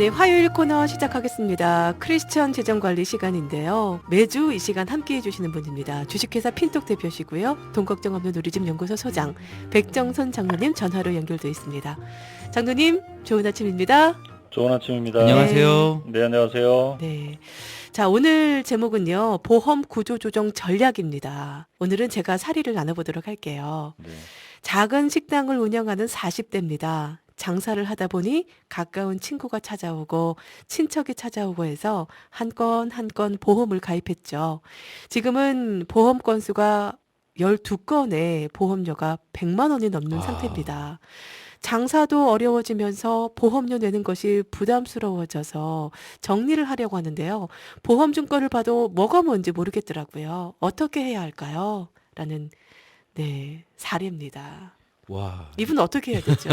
네, 화요일 코너 시작하겠습니다. 크리스천 재정관리 시간인데요. 매주 이 시간 함께해 주시는 분입니다. 주식회사 핀톡 대표시고요. 돈 걱정 없는 우리집 연구소 소장 백정선 장로님 전화로 연결돼 있습니다. 장로님, 좋은 아침입니다. 좋은 아침입니다. 안녕하세요. 네, 안녕하세요. 네. 자, 오늘 제목은요. 보험 구조 조정 전략입니다. 오늘은 제가 사리를 나눠보도록 할게요. 네, 작은 식당을 운영하는 40대입니다. 장사를 하다 보니 가까운 친구가 찾아오고 친척이 찾아오고 해서 한 건 한 건 보험을 가입했죠. 지금은 보험 건수가 12건에 보험료가 100만 원이 넘는 아. 상태입니다. 장사도 어려워지면서 보험료 내는 것이 부담스러워져서 정리를 하려고 하는데요. 보험증권을 봐도 뭐가 뭔지 모르겠더라고요. 어떻게 해야 할까요? 라는 사례입니다. 와. 이분 어떻게 해야 되죠?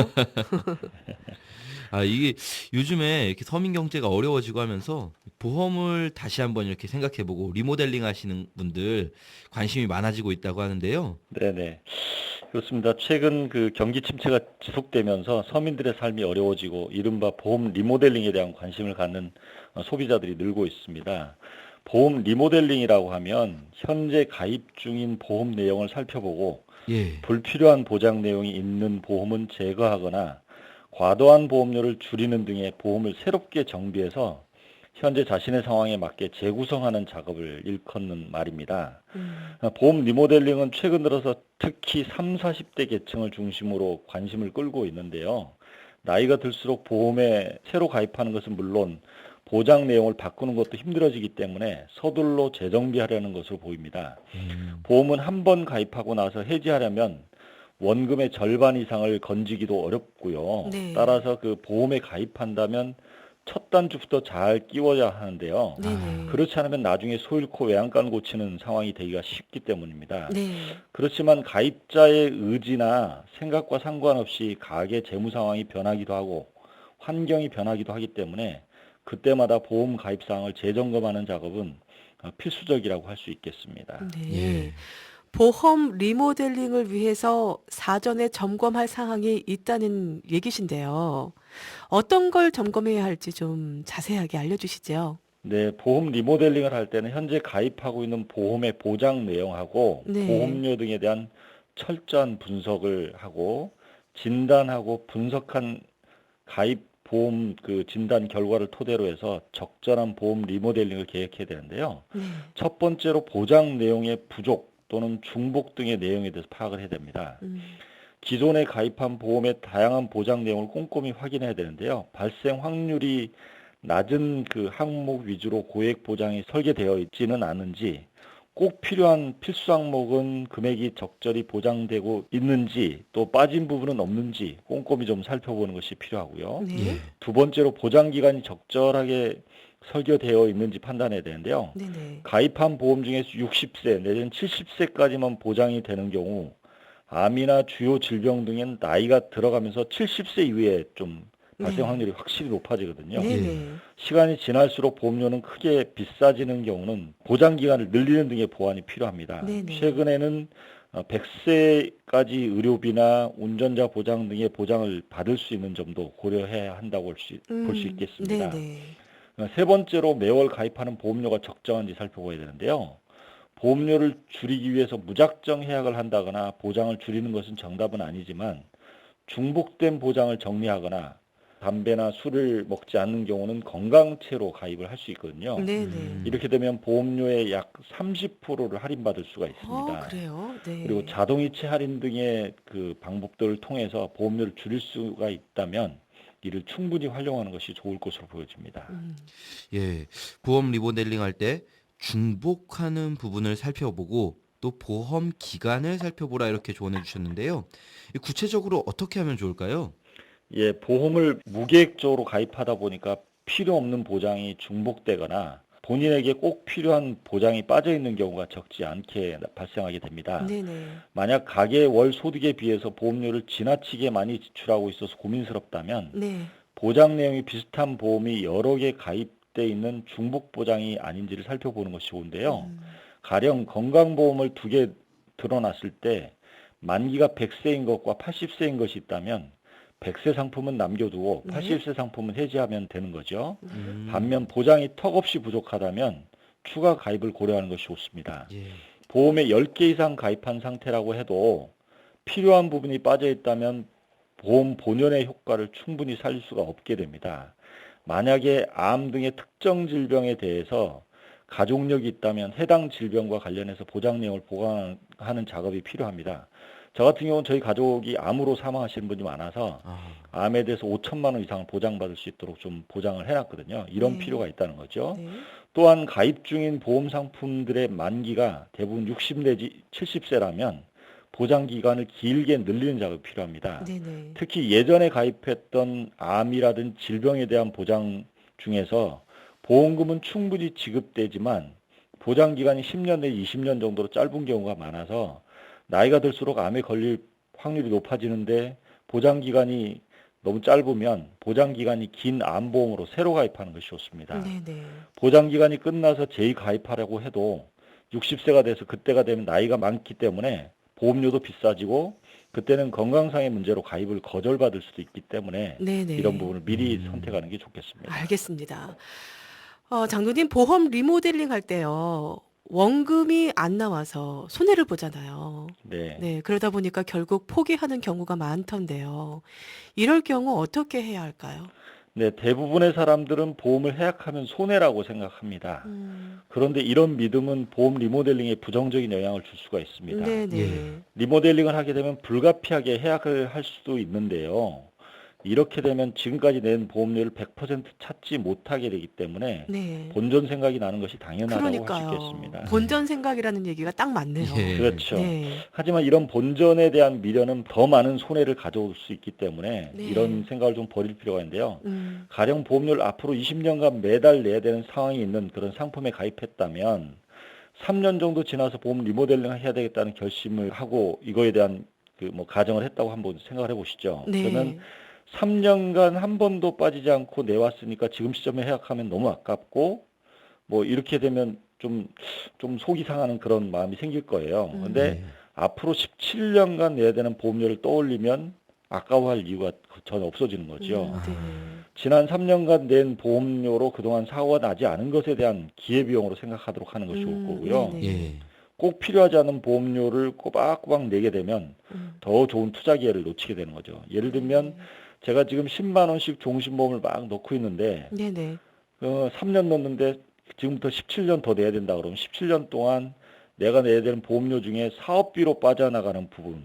이게 요즘에 이렇게 서민 경제가 어려워지고 하면서 보험을 다시 한번 이렇게 생각해보고 리모델링 하시는 분들 관심이 많아지고 있다고 하는데요. 네. 그렇습니다. 최근 그 경기 침체가 지속되면서 서민들의 삶이 어려워지고 이른바 보험 리모델링에 대한 관심을 갖는 소비자들이 늘고 있습니다. 보험 리모델링이라고 하면 현재 가입 중인 보험 내용을 살펴보고 예. 불필요한 보장 내용이 있는 보험은 제거하거나 과도한 보험료를 줄이는 등의 보험을 새롭게 정비해서 현재 자신의 상황에 맞게 재구성하는 작업을 일컫는 말입니다. 보험 리모델링은 최근 들어서 특히 3, 40대 계층을 중심으로 관심을 끌고 있는데요. 나이가 들수록 보험에 새로 가입하는 것은 물론 보장 내용을 바꾸는 것도 힘들어지기 때문에 서둘러 재정비하려는 것으로 보입니다. 보험은 한 번 가입하고 나서 해지하려면 원금의 절반 이상을 건지기도 어렵고요. 네. 따라서 그 보험에 가입한다면 첫 단주부터 잘 끼워야 하는데요. 네네. 그렇지 않으면 나중에 소 잃고 외양간 고치는 상황이 되기가 쉽기 때문입니다. 네. 그렇지만 가입자의 의지나 생각과 상관없이 가계 재무 상황이 변하기도 하고 환경이 변하기도 하기 때문에 그때마다 보험 가입 사항을 재점검하는 작업은 필수적이라고 할 수 있겠습니다. 네. 예. 보험 리모델링을 위해서 사전에 점검할 사항이 있다는 얘기신데요. 어떤 걸 점검해야 할지 좀 자세하게 알려주시죠. 네, 보험 리모델링을 할 때는 현재 가입하고 있는 보험의 보장 내용하고 네. 보험료 등에 대한 철저한 분석을 하고 진단하고 분석한 가입 보험 그 진단 결과를 토대로 해서 적절한 보험 리모델링을 계획해야 되는데요. 네. 첫 번째로 보장 내용의 부족 또는 중복 등의 내용에 대해서 파악을 해야 됩니다. 기존에 가입한 보험의 다양한 보장 내용을 꼼꼼히 확인해야 되는데요. 발생 확률이 낮은 그 항목 위주로 고액 보장이 설계되어 있지는 않은지, 꼭 필요한 필수 항목은 금액이 적절히 보장되고 있는지, 또 빠진 부분은 없는지 꼼꼼히 좀 살펴보는 것이 필요하고요. 네. 예. 두 번째로 보장 기간이 적절하게 설계되어 있는지 판단해야 되는데요. 네네. 가입한 보험 중에서 60세 내지는 70세까지만 보장이 되는 경우 암이나 주요 질병 등엔 나이가 들어가면서 70세 이후에 좀 발생 네. 확률이 확실히 높아지거든요. 네네. 시간이 지날수록 보험료는 크게 비싸지는 경우는 보장 기간을 늘리는 등의 보완이 필요합니다. 네네. 최근에는 100세까지 의료비나 운전자 보장 등의 보장을 받을 수 있는 점도 고려해야 한다고 볼 수 있겠습니다. 네네. 세 번째로 매월 가입하는 보험료가 적정한지 살펴봐야 되는데요. 보험료를 줄이기 위해서 무작정 해약을 한다거나 보장을 줄이는 것은 정답은 아니지만 중복된 보장을 정리하거나 담배나 술을 먹지 않는 경우는 건강채로 가입을 할 수 있거든요. 네네. 이렇게 되면 보험료의 약 30%를 할인받을 수가 있습니다. 그래요? 네. 그리고 자동이체 할인 등의 그 방법들을 통해서 보험료를 줄일 수가 있다면 이를 충분히 활용하는 것이 좋을 것으로 보여집니다. 예. 보험 리모델링 할 때 중복하는 부분을 살펴보고 또 보험 기간을 살펴보라 이렇게 조언해 주셨는데요. 구체적으로 어떻게 하면 좋을까요? 예, 보험을 무계획적으로 가입하다 보니까 필요 없는 보장이 중복되거나 본인에게 꼭 필요한 보장이 빠져 있는 경우가 적지 않게 발생하게 됩니다. 네네. 만약 가계 월 소득에 비해서 보험료를 지나치게 많이 지출하고 있어서 고민스럽다면 네. 보장 내용이 비슷한 보험이 여러 개 가입돼 있는 중복 보장이 아닌지를 살펴보는 것이 좋은데요. 가령 건강보험을 2개 들어놨을 때 만기가 100세인 것과 80세인 것이 있다면 100세 상품은 남겨두고 네. 80세 상품은 해지하면 되는 거죠. 음. 반면 보장이 턱없이 부족하다면 추가 가입을 고려하는 것이 좋습니다. 예. 보험에 10개 이상 가입한 상태라고 해도 필요한 부분이 빠져 있다면 보험 본연의 효과를 충분히 살릴 수가 없게 됩니다. 만약에 암 등의 특정 질병에 대해서 가족력이 있다면 해당 질병과 관련해서 보장 내용을 보강하는 작업이 필요합니다. 저 같은 경우는 저희 가족이 암으로 사망하시는 분이 많아서 아, 암에 대해서 5천만 원 이상을 보장받을 수 있도록 좀 보장을 해놨거든요. 이런 네. 필요가 있다는 거죠. 네. 또한 가입 중인 보험 상품들의 만기가 대부분 60 내지 70세라면 보장 기간을 길게 늘리는 작업이 필요합니다. 네네. 특히 예전에 가입했던 암이라든 질병에 대한 보장 중에서 보험금은 충분히 지급되지만 보장 기간이 10년 내지 20년 정도로 짧은 경우가 많아서 나이가 들수록 암에 걸릴 확률이 높아지는데 보장 기간이 너무 짧으면 보장 기간이 긴 암보험으로 새로 가입하는 것이 좋습니다. 네네. 보장 기간이 끝나서 재가입하려고 해도 60세가 돼서 그때가 되면 나이가 많기 때문에 보험료도 비싸지고 그때는 건강상의 문제로 가입을 거절받을 수도 있기 때문에 네네. 이런 부분을 미리 선택하는 게 좋겠습니다. 알겠습니다. 장로님 보험 리모델링 할 때요. 원금이 안 나와서 손해를 보잖아요. 네. 네, 그러다 보니까 결국 포기하는 경우가 많던데요. 이럴 경우 어떻게 해야 할까요? 네, 대부분의 사람들은 보험을 해약하면 손해라고 생각합니다. 그런데 이런 믿음은 보험 리모델링에 부정적인 영향을 줄 수가 있습니다. 네네. 예. 리모델링을 하게 되면 불가피하게 해약을 할 수도 있는데요. 이렇게 되면 지금까지 낸 보험료를 100% 찾지 못하게 되기 때문에 네. 본전 생각이 나는 것이 당연하다고 할 수 그러니까요. 있겠습니다. 본전 생각이라는 얘기가 딱 맞네요. 예. 그렇죠. 네. 하지만 이런 본전에 대한 미련은 더 많은 손해를 가져올 수 있기 때문에 네. 이런 생각을 좀 버릴 필요가 있는데요. 음. 가령 보험료를 앞으로 20년간 매달 내야 되는 상황이 있는 그런 상품에 가입했다면 3년 정도 지나서 보험 리모델링을 해야 되겠다는 결심을 하고 이거에 대한 가정을 했다고 한번 생각을 해보시죠. 그러면 네. 3년간 한 번도 빠지지 않고 내왔으니까 지금 시점에 해약하면 너무 아깝고 이렇게 되면 좀 속이 상하는 그런 마음이 생길 거예요. 근데 예. 앞으로 17년간 내야 되는 보험료를 떠올리면 아까워할 이유가 전혀 없어지는 거죠. 네. 지난 3년간 낸 보험료로 그동안 사고가 나지 않은 것에 대한 기회비용으로 생각하도록 하는 것이 좋을 거고요. 네네. 예. 꼭 필요하지 않은 보험료를 꼬박꼬박 내게 되면 더 좋은 투자 기회를 놓치게 되는 거죠. 예를 들면 제가 지금 10만 원씩 종신보험을 막 넣고 있는데 네네. 3년 넣었는데 지금부터 17년 더 내야 된다 그러면 17년 동안 내가 내야 되는 보험료 중에 사업비로 빠져나가는 부분,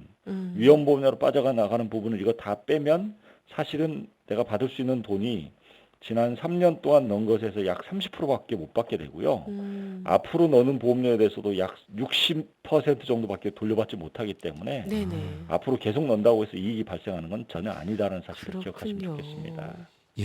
위험보험료로 빠져나가는 부분을 이거 다 빼면 사실은 내가 받을 수 있는 돈이 지난 3년 동안 넣은 것에서 약 30%밖에 못 받게 되고요. 앞으로 넣는 보험료에 대해서도 약 60% 정도밖에 돌려받지 못하기 때문에 네네. 앞으로 계속 넣는다고 해서 이익이 발생하는 건 전혀 아니다라는 사실을 기억하시면 그렇군요. 좋겠습니다. 예.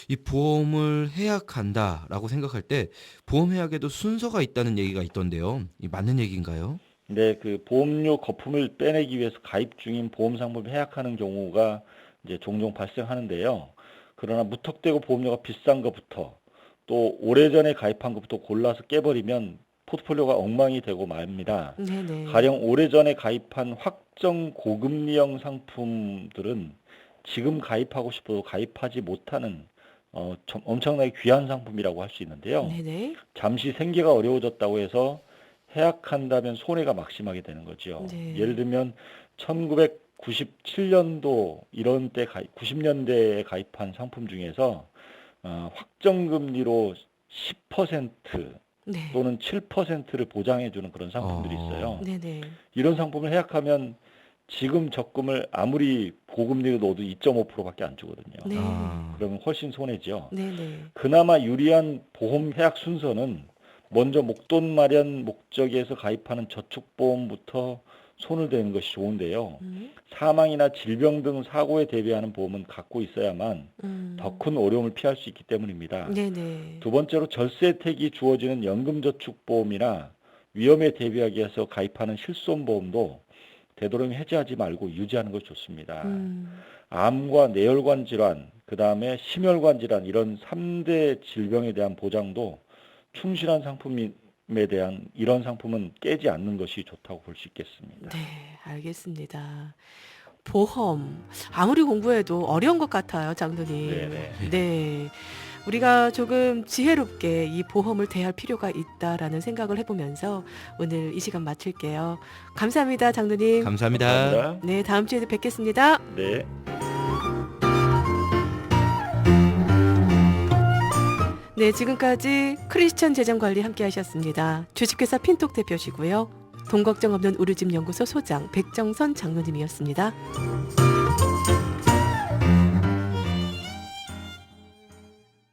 이 보험을 해약한다라고 생각할 때 보험 해약에도 순서가 있다는 얘기가 있던데요. 이 맞는 얘기인가요? 네, 보험료 거품을 빼내기 위해서 가입 중인 보험 상품을 해약하는 경우가 이제 종종 발생하는데요. 그러나 무턱대고 보험료가 비싼 것부터 또 오래전에 가입한 것부터 골라서 깨버리면 포트폴리오가 엉망이 되고 맙니다. 네네. 가령 오래전에 가입한 확정 고금리형 상품들은 지금 가입하고 싶어도 가입하지 못하는 엄청나게 귀한 상품이라고 할 수 있는데요. 네네. 잠시 생계가 어려워졌다고 해서 해약한다면 손해가 막심하게 되는 거죠. 네. 예를 들면 1997년도 이런 때 90년대에 가입한 상품 중에서 확정금리로 10% 네. 또는 7%를 보장해주는 그런 상품들이 있어요. 네네. 이런 상품을 해약하면 지금 적금을 아무리 고금리로 넣어도 2.5%밖에 안 주거든요. 네. 그러면 훨씬 손해죠. 네네. 그나마 유리한 보험 해약 순서는 먼저 목돈 마련 목적에서 가입하는 저축보험부터 손을 대는 것이 좋은데요. 사망이나 질병 등 사고에 대비하는 보험은 갖고 있어야만 더 큰 어려움을 피할 수 있기 때문입니다. 네네. 두 번째로 절세 혜택이 주어지는 연금저축보험이나 위험에 대비하기 위해서 가입하는 실손보험도 되도록 해지하지 말고 유지하는 것이 좋습니다. 암과 뇌혈관 질환, 그 다음에 심혈관 질환 이런 3대 질병에 대한 보장도 충실한 상품에 대한 이런 상품은 깨지 않는 것이 좋다고 볼 수 있겠습니다. 네, 알겠습니다. 보험. 아무리 공부해도 어려운 것 같아요, 장로님. 네네. 네. 우리가 조금 지혜롭게 이 보험을 대할 필요가 있다라는 생각을 해보면서 오늘 이 시간 마칠게요. 감사합니다, 장로님. 감사합니다. 감사합니다. 네, 다음 주에도 뵙겠습니다. 네. 네, 지금까지 크리스천 재정관리 함께 하셨습니다. 주식회사 핀톡 대표시고요. 돈 걱정 없는 우리집 연구소 소장 백정선 장로님이었습니다.